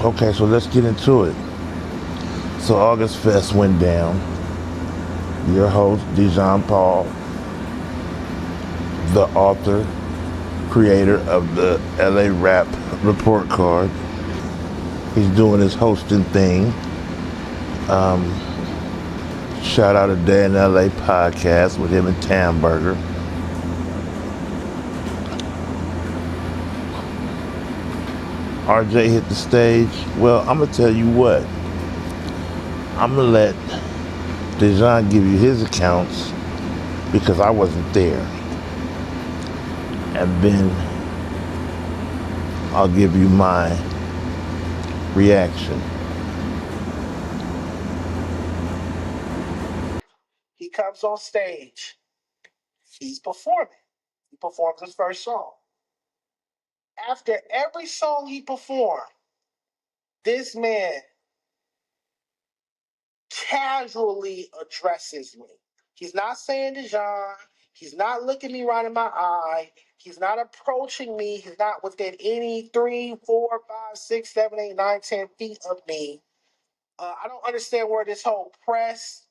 Okay, so let's get into it. So August Fest went down. Your host, Dejon Paul, the author, creator of the LA Rap Report Card. He's doing his hosting thing. Shout out to Day in LA podcast with him and Tamburger. RJ hit the stage. Well, I'm going to tell you what. I'm going to let Dejon give you his accounts because I wasn't there. And then I'll give you my reaction. He comes on stage. He's performing. He performs his first song. After every song he performed, this man casually addresses me. He's not saying Dejon. He's not looking me right in my eye. He's not approaching me. He's not within any 3, 4, 5, 6, 7, 8, 9, 10 feet of me. I don't understand where this whole press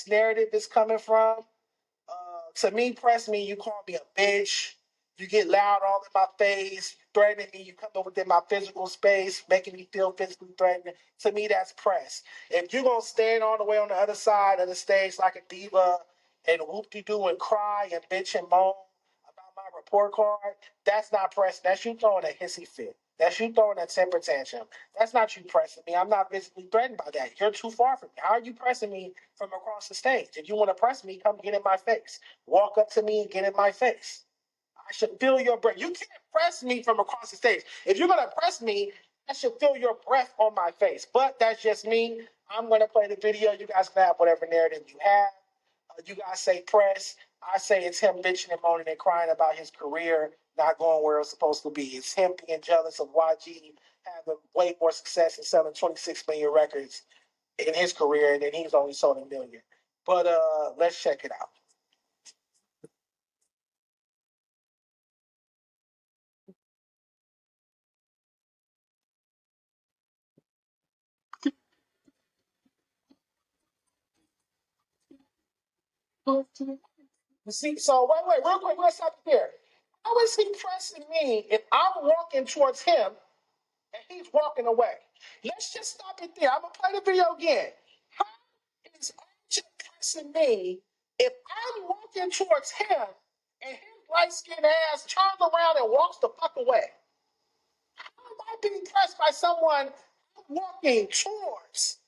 narrative is coming from. To me, press me, you call me a bitch. You get loud all in my face, threatening me. You come up within my physical space, making me feel physically threatened. To me, that's press. If you're going to stand all the way on the other side of the stage like a diva and whoop-de-doo and cry and bitch and moan about my report card, that's not press. That's you throwing a hissy fit. That's you throwing a temper tantrum. That's not you pressing me. I'm not physically threatened by that. You're too far from me. How are you pressing me from across the stage? If you want to press me, come get in my face. Walk up to me and get in my face. I should feel your breath. You can't press me from across the stage. If you're going to press me, I should feel your breath on my face. But that's just me. I'm going to play the video. You guys can have whatever narrative you have. You guys say press. I say it's him bitching and moaning and crying about his career not going where it's supposed to be. It's him being jealous of YG having way more success and selling 26 million records in his career, and then he's only sold 1 million. But let's check it out. You see, so wait, real quick, let's stop here. How is he pressing me if I'm walking towards him and he's walking away? Let's just stop it there. I'm gonna play the video again. How is RJ pressing me if I'm walking towards him and his light-skinned ass turns around and walks the fuck away? How am I being pressed by someone I'm walking towards?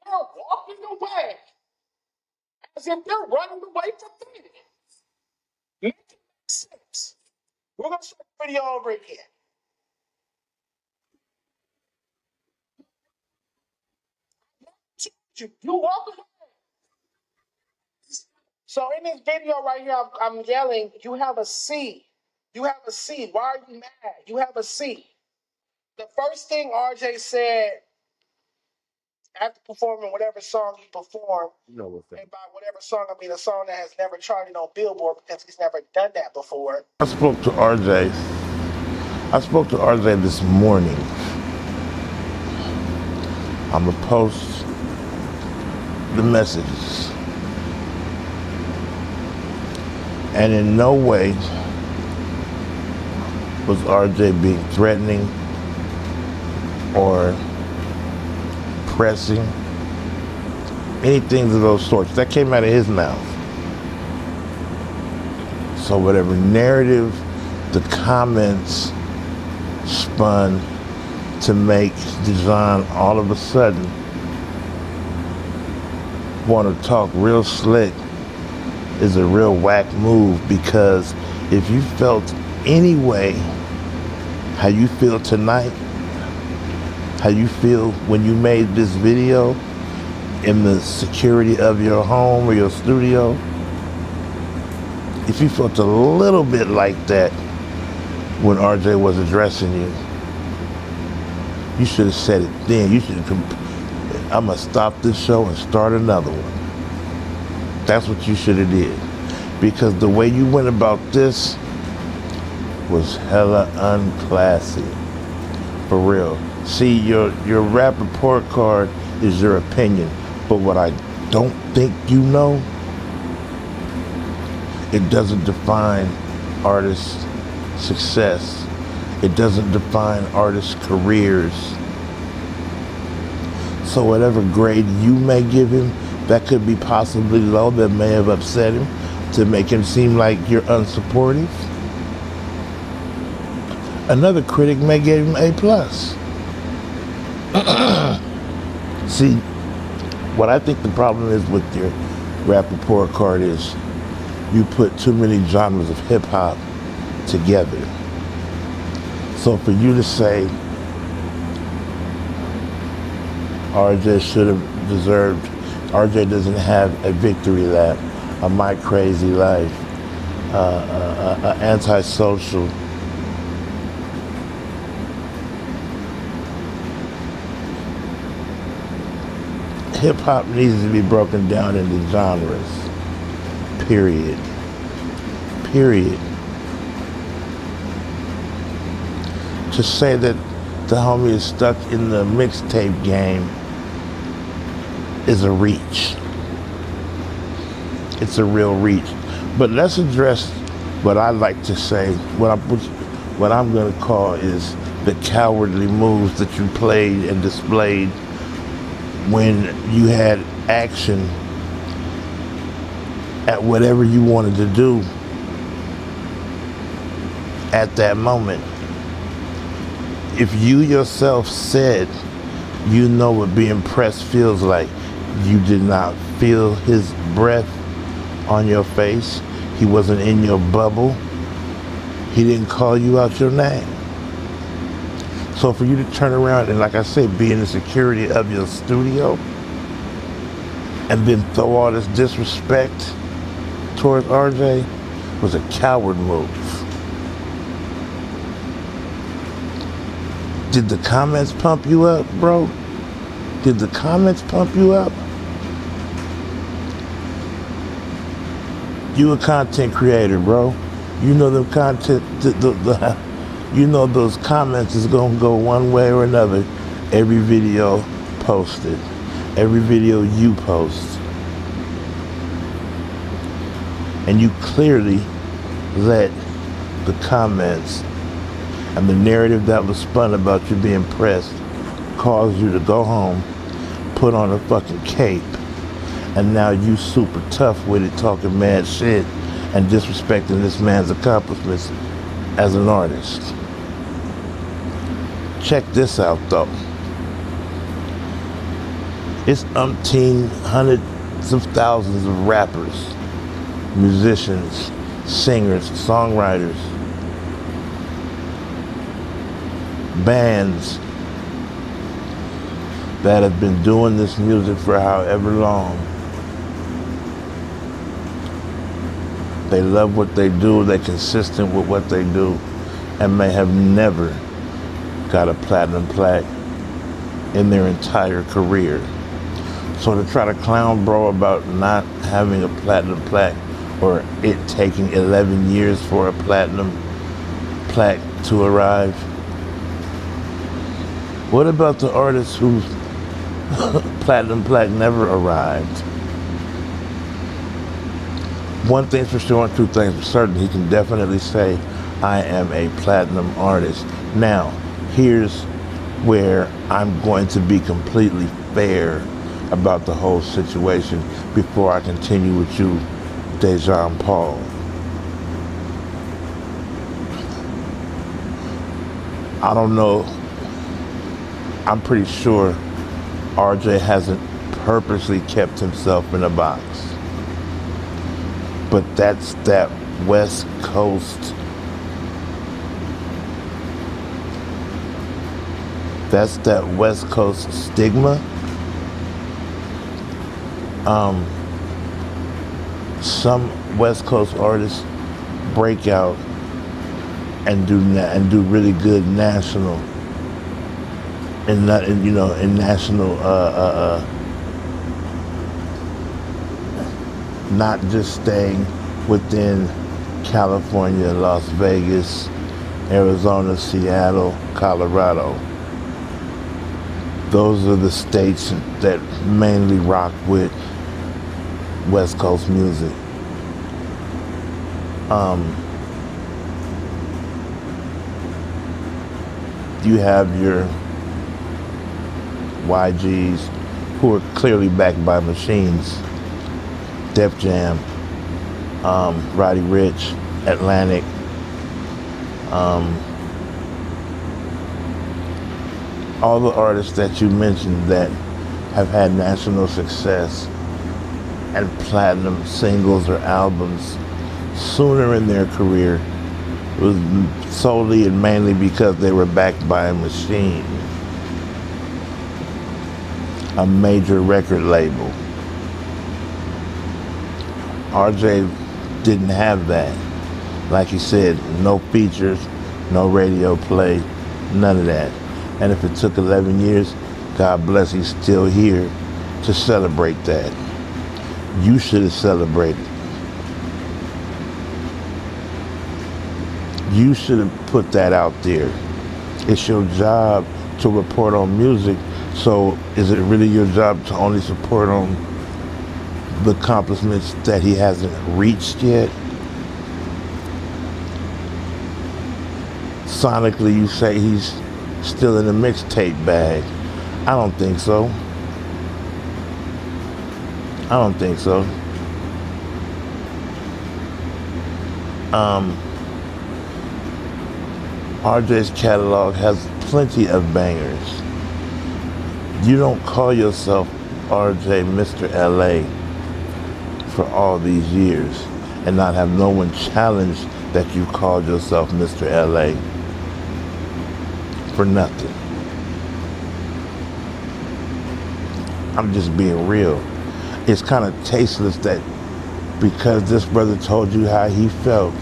They're walking away as if they're running away from me. Make it make sense. We're going to start the video over again. You walk away. So in this video right here, I'm yelling, you have a C. You have a C. Why are you mad? You have a C. The first thing RJ said after performing whatever song he performed, and by whatever song, I mean a song that has never charted on Billboard because he's never done that before. I spoke to RJ this morning. I'm going to post the messages. And in no way was RJ being threatening or pressing, anything of those sorts. That came out of his mouth. So whatever narrative the comments spun to make Dejon all of a sudden want to talk real slick is a real whack move, because if you felt any way how you feel tonight, how you feel when you made this video in the security of your home or your studio, if you felt a little bit like that when RJ was addressing you, you should have said it then. You should have, I'm going to stop this show and start another one. That's what you should have did. Because the way you went about this was hella unclassy. For real. See, your rap report card is your opinion. But what I don't think you know, it doesn't define artists' success. It doesn't define artists' careers. So whatever grade you may give him, that could be possibly low, that may have upset him to make him seem like you're unsupportive. Another critic may give him A+. See, what I think the problem is with your rap report card is you put too many genres of hip hop together. So for you to say RJ should have deserved, RJ doesn't have a victory lap, a My Crazy Life, antisocial. Hip hop needs to be broken down into genres. Period. Period. To say that the homie is stuck in the mixtape game is a reach. It's a real reach. But let's address what I like to say, what I'm going to call is the cowardly moves that you played and displayed when you had action at whatever you wanted to do at that moment. If you yourself said you know what being pressed feels like, you did not feel his breath on your face, he wasn't in your bubble, he didn't call you out your name. So for you to turn around and, like I said, be in the security of your studio and then throw all this disrespect towards RJ was a coward move. Did the comments pump you up, bro? Did the comments pump you up? You a content creator, bro. You know them content, you know those comments is gonna go one way or another. Every video posted, every video you post. And you clearly let the comments and the narrative that was spun about you being pressed cause you to go home, put on a fucking cape, and now you super tough with it, talking mad shit and disrespecting this man's accomplishments as an artist. Check this out though. It's umpteen hundreds of thousands of rappers, musicians, singers, songwriters, bands that have been doing this music for however long. They love what they do, they're consistent with what they do, and may have never got a platinum plaque in their entire career. So to try to clown bro about not having a platinum plaque or it taking 11 years for a platinum plaque to arrive. What about the artists whose platinum plaque never arrived? One thing's for sure and two things for certain. He can definitely say, I am a platinum artist. Now, here's where I'm going to be completely fair about the whole situation before I continue with you, Dejon Paul. I don't know. I'm pretty sure RJ hasn't purposely kept himself in a box. But that's that West Coast. That's that West Coast stigma. Some West Coast artists break out and do really good national in national not just staying within California, Las Vegas, Arizona, Seattle, Colorado. Those are the states that mainly rock with West Coast music. You have your YGs who are clearly backed by machines. Def Jam, Roddy Ricch, Atlantic. All the artists that you mentioned that have had national success and platinum singles or albums sooner in their career was solely and mainly because they were backed by a machine, a major record label. RJ didn't have that. Like he said, no features, no radio play, none of that. And if it took 11 years, God bless, he's still here to celebrate that. You should have celebrated. You should have put that out there. It's your job to report on music. So is it really your job to only support on the accomplishments that he hasn't reached yet? Sonically, you say he's still in the mixtape bag. I don't think so. I don't think so. RJ's catalog has plenty of bangers. You don't call yourself RJ Mr. LA for all these years and not have no one challenge that you called yourself Mr. LA for nothing. I'm just being real. It's kind of tasteless that because this brother told you how he felt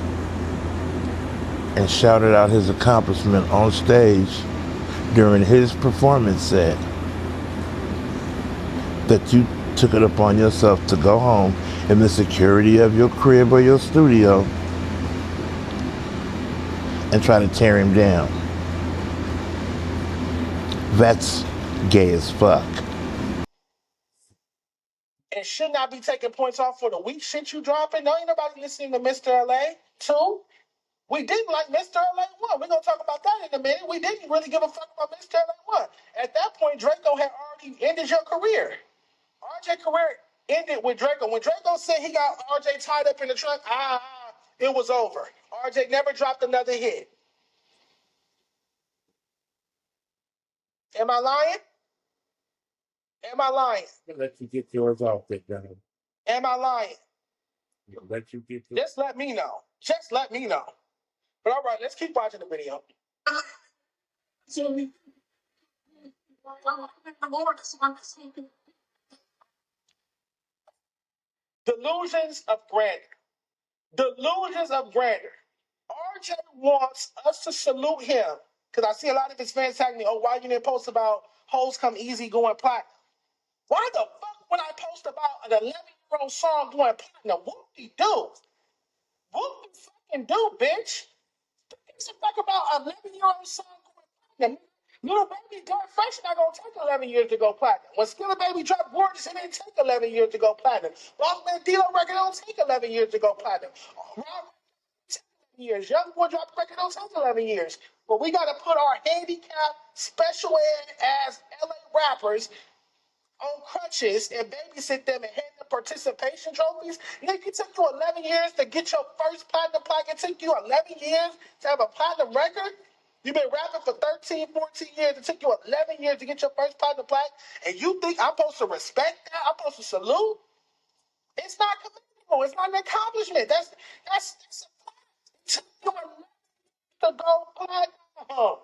and shouted out his accomplishment on stage during his performance set, that you took it upon yourself to go home in the security of your crib or your studio and try to tear him down. That's gay as fuck. And should not be taking points off for the weak shit you dropping. No, ain't nobody listening to Mr. LA 2. We didn't like Mr. LA 1. We're going to talk about that in a minute. We didn't really give a fuck about Mr. LA 1. At that point, Draco had already ended your career. RJ career ended with Draco. When Draco said he got RJ tied up in the trunk, it was over. RJ never dropped another hit. Am I lying? Am I lying? I'll let you get yours off there, John. Am I lying? I'll let you get yours. Just let me know. Just let me know. But all right, let's keep watching the video. Delusions of grandeur. Delusions of grandeur. RJ wants us to salute him because I see a lot of his fans tag me, oh, why you didn't post about hoes come easy going platinum? Why the fuck would I post about an 11-year-old song going platinum? Whoop-de-doo. Whoop-de-fucking-do, bitch. It's a fuck about an 11-year-old song going platinum. Little Baby Dark Fresh not gonna take 11 years to go platinum. When Skilla Baby dropped Gorgeous, it didn't take 11 years to go platinum. Bossman Dilo record don't take 11 years to go platinum. Years. Young Boy dropped record don't take 11 years. But we gotta put our handicap special ed as LA rappers on crutches and babysit them and hand them participation trophies. Nigga, it took you 11 years to get your first platinum plaque. It took you 11 years to have a platinum record. You've been rapping for 13, 14 years. It took you 11 years to get your first platinum plaque. And you think I'm supposed to respect that? I'm supposed to salute? It's not commendable. It's not an accomplishment. That's it took you 11 years to go platinum.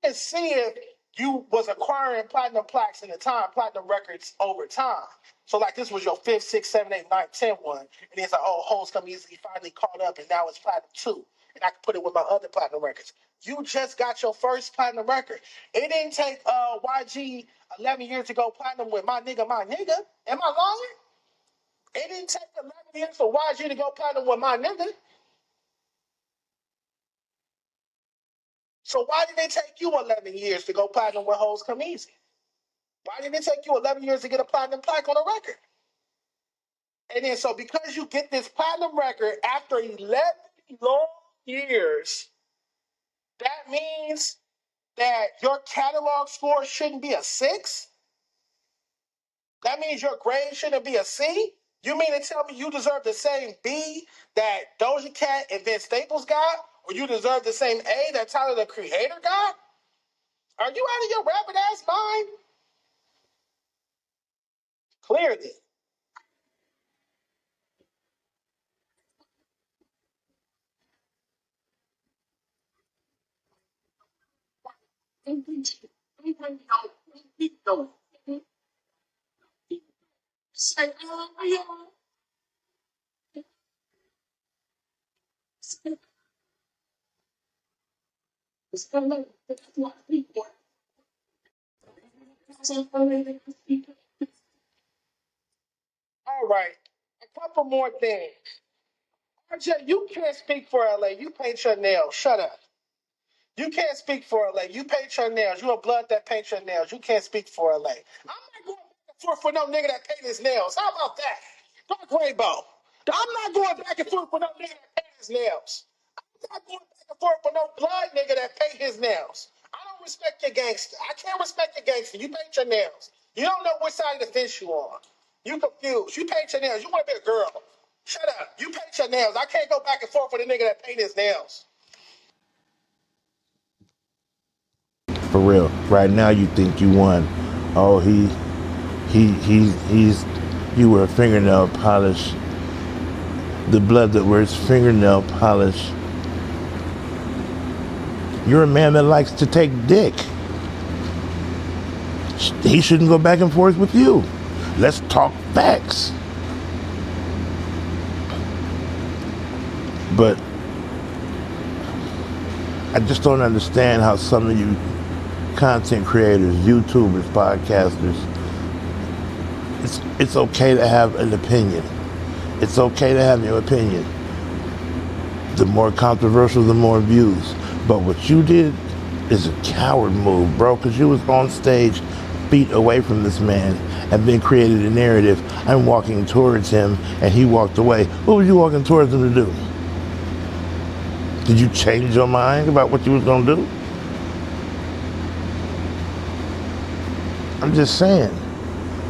And seeing you was acquiring platinum plaques in the time, platinum records over time. So like this was your 5th, 6th, 7th, 8th, 9th, 10th one. And it's like, oh, hoes come easily finally caught up and now it's platinum 2. And I can put it with my other platinum records. You just got your first platinum record. It didn't take YG 11 years to go platinum with my nigga, my nigga. Am I lying? It didn't take 11 years for YG to go platinum with my nigga. So why did it take you 11 years to go platinum with hoes come easy? Why did it take you 11 years to get a platinum plaque on a record? And then, so because you get this platinum record after 11 long years, that means that your catalog score shouldn't be a 6? That means your grade shouldn't be a C? You mean to tell me you deserve the same B that Doja Cat and Vince Staples got? Or you deserve the same A that Tyler the Creator got? Are you out of your rabbit ass mind? Clearly. All right. A couple more things. RJ, you can't speak for LA. You paint your nails. Shut up. You can't speak for LA. You paint your nails. You a blood that paint your nails. You can't speak for LA. I'm not going back and forth for no nigga that paint his nails. How about that? Dark Rainbow. I'm not going back and forth for no nigga that paint his nails. I'm not going back and forth for no blood nigga that paint his nails. I don't respect your gangster. I can't respect your gangster. You paint your nails. You don't know which side of the fence you on. You confused. You paint your nails. You want to be a girl. Shut up. You paint your nails. I can't go back and forth with a nigga that paint his nails. For real. Right now you think you won. Oh, he's you were fingernail polish. The blood that wears fingernail polish. You're a man that likes to take dick. He shouldn't go back and forth with you. Let's talk facts. But I just don't understand how some of you content creators, YouTubers, podcasters, it's okay to have an opinion. It's okay to have your opinion. The more controversial, the more views. But what you did is a coward move, bro, because you was on stage feet away from this man and then created a narrative. I'm walking towards him and he walked away. What were you walking towards him to do? Did you change your mind about what you was going to do? I'm just saying.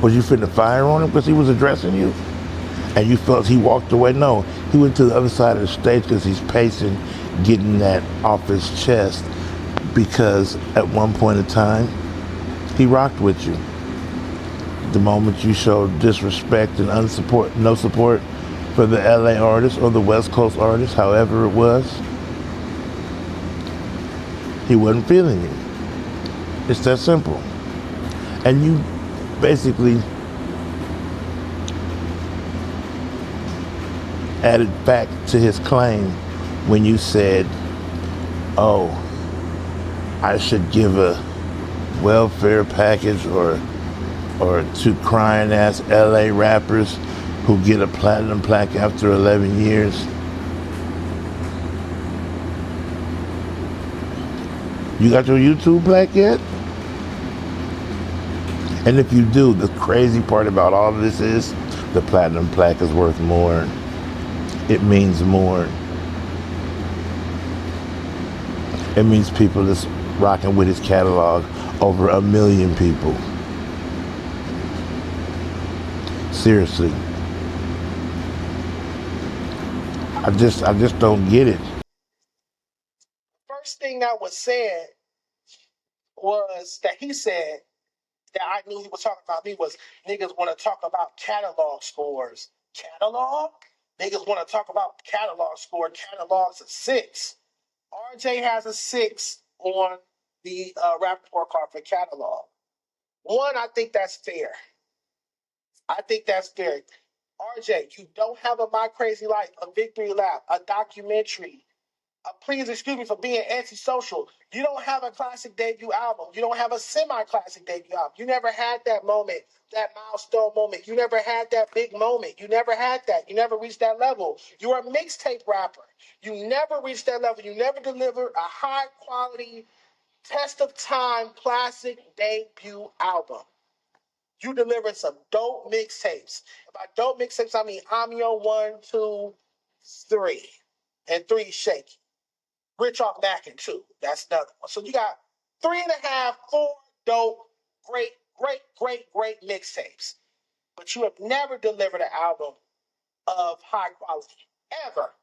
Was you finna fire on him because he was addressing you? And you felt he walked away? No, he went to the other side of the stage because he's pacing, getting that off his chest, because at one point in time, he rocked with you. The moment you showed disrespect and no support for the LA artist or the West Coast artist, however it was, he wasn't feeling you. It's that simple. And you basically added back to his claim when you said, oh, I should give a welfare package or to crying ass LA rappers who get a platinum plaque after 11 years. You got your YouTube plaque yet? And if you do, the crazy part about all of this is the platinum plaque is worth more. It means more. It means people that's rocking with his catalog, over 1 million people. Seriously. I just don't get it. First thing that was said was that he said that I knew he was talking about me was niggas want to talk about catalog scores. Catalog? Niggas want to talk about catalog score. Catalog's a 6. RJ has a 6 on the rap report card for catalog. One, I think that's fair. I think that's fair. RJ, you don't have a My Crazy Life, a Victory Lap, a documentary. Please excuse me for being antisocial. You don't have a classic debut album. You don't have a semi-classic debut album. You never had that moment, that milestone moment. You never had that big moment. You never had that. You never reached that level. You're a mixtape rapper. You never reached that level. You never delivered a high quality, test of time classic debut album. You delivered some dope mixtapes. By dope mixtapes, I mean I'm Your 1, 2, 3. And 3 shaky. Rich off Mackin too. That's another one. So you got 3.5, 4 dope, great mixtapes. But you have never delivered an album of high quality. Ever.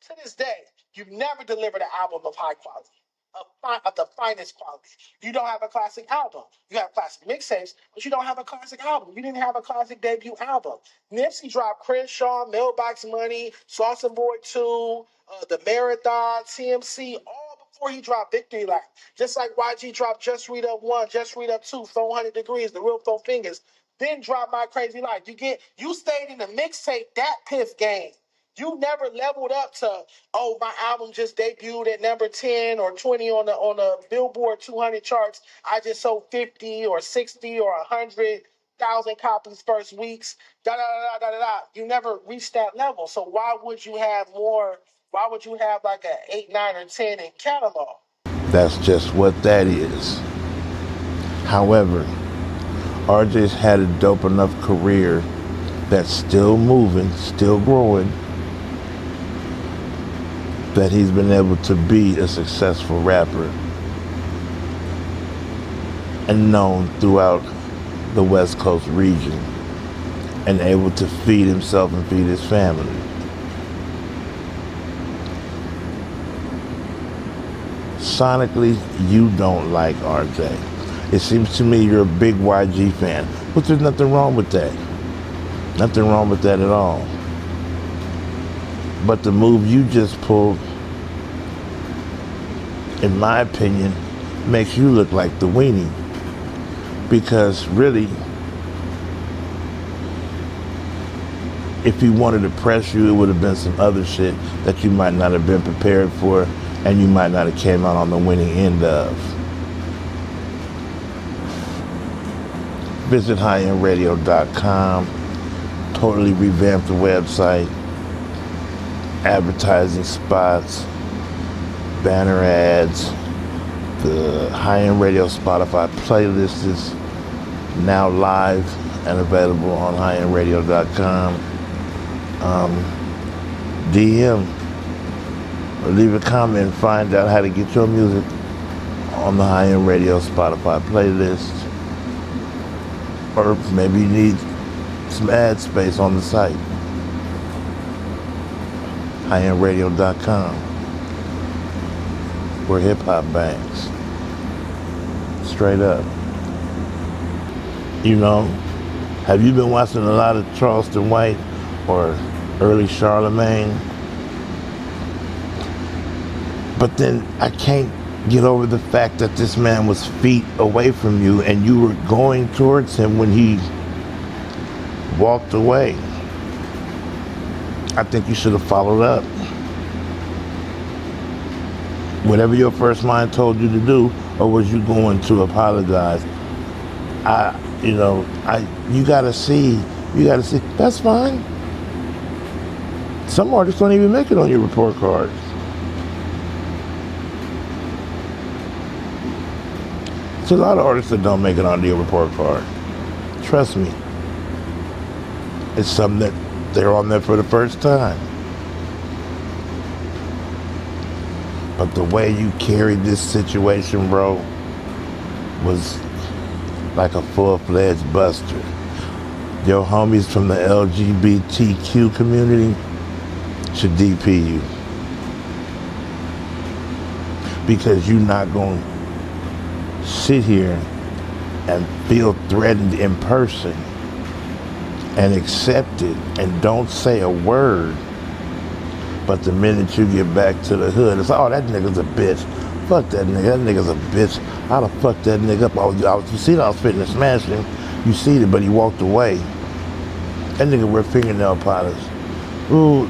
To this day, you've never delivered an album of high quality, of the finest quality. You don't have a classic album. You have classic mixtapes, but you don't have a classic album. You didn't have a classic debut album. Nipsey dropped Crenshaw, Mailbox Money, Sauce and Boy 2, The Marathon, TMC, all before he dropped Victory Lap. Just like YG dropped Just Read Up 1, Just Read Up 2, 400 Degrees, The Real Four Fingers, then drop My Crazy Life. You stayed in the mixtape that piff game. You never leveled up to, oh, my album just debuted at number 10 or 20 on the Billboard 200 charts. I just sold 50 or 60 or 100,000 copies first weeks. You never reached that level. So why would you have more? Why would you have like a 8, 9, or 10 in catalog? That's just what that is. However, RJ's had a dope enough career that's still moving, still growing, that he's been able to be a successful rapper and known throughout the West Coast region and able to feed himself and feed his family. Sonically, you don't like RJ. It seems to me you're a big YG fan, but there's nothing wrong with that. Nothing wrong with that at all. But the move you just pulled, in my opinion, makes you look like the weenie. Because really, if he wanted to press you, it would have been some other shit that you might not have been prepared for and you might not have came out on the winning end of. Visit highendradio.com. Totally revamped the website. Advertising spots, banner ads. The High End Radio Spotify playlist is now live and available on highendradio.com. DM or leave a comment and find out how to get your music on the High End Radio Spotify playlist. Or maybe you need some ad space on the site. highendradio.com, where hip hop bangs. Straight up. You know, have you been watching a lot of Charleston White or early Charlemagne? But then I can't get over the fact that this man was feet away from you and you were going towards him when he walked away. I think you should have followed up. Whatever your first mind told you to do, or was you going to apologize? You gotta see, that's fine. Some artists don't even make it on your report cards. There's a lot of artists that don't make it onto your report card. Trust me. It's something that they're on there for the first time. But the way you carried this situation, bro, was like a full-fledged buster. Your homies from the LGBTQ community should DP you. Because you're not going to sit here and feel threatened in person and accept it and don't say a word. But the minute you get back to the hood, it's, oh, that nigga's a bitch. Fuck that nigga. That nigga's a bitch. I'd have fucked that nigga up. You see that I was fitting to smash him. You see it, but he walked away. That nigga wear fingernail polish. Ooh,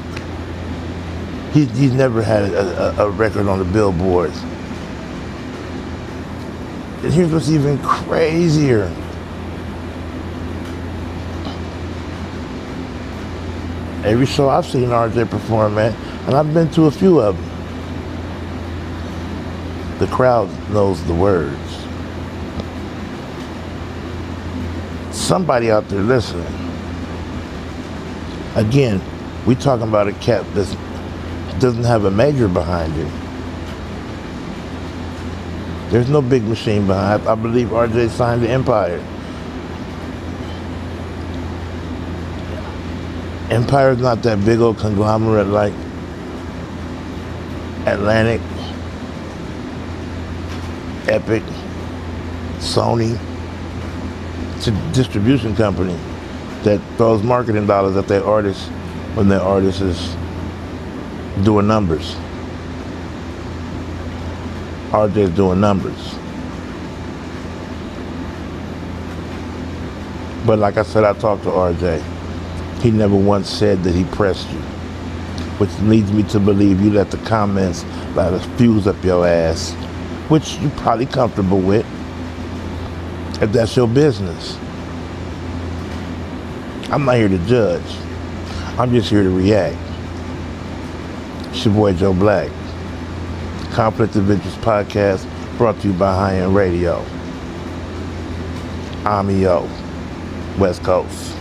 he's never had a record on the billboards. And here's what's even crazier. Every show I've seen RJ perform at, and I've been to a few of them, the crowd knows the words. Somebody out there listening. Again, we talking about a cat that doesn't have a major behind it. There's no big machine behind it. I believe RJ signed to Empire. Empire's not that big old conglomerate like Atlantic, Epic, Sony. It's a distribution company that throws marketing dollars at their artists when their artist is doing numbers. RJ's doing numbers. But like I said, I talked to RJ. He never once said that he pressed you, which leads me to believe you let the comments light a fuse up your ass, which you're probably comfortable with, if that's your business. I'm not here to judge. I'm just here to react. It's your boy Joe Blakk. Conflict of Interest Podcast brought to you by High End Radio. I'm EO, West Coast.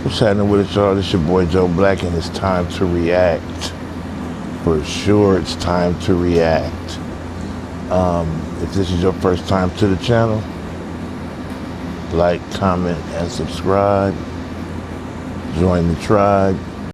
What's happening with it, y'all? This your boy Joe Blakk, and it's time to react. For sure, it's time to react. If this is your first time to the channel, like, comment, and subscribe. Join the tribe.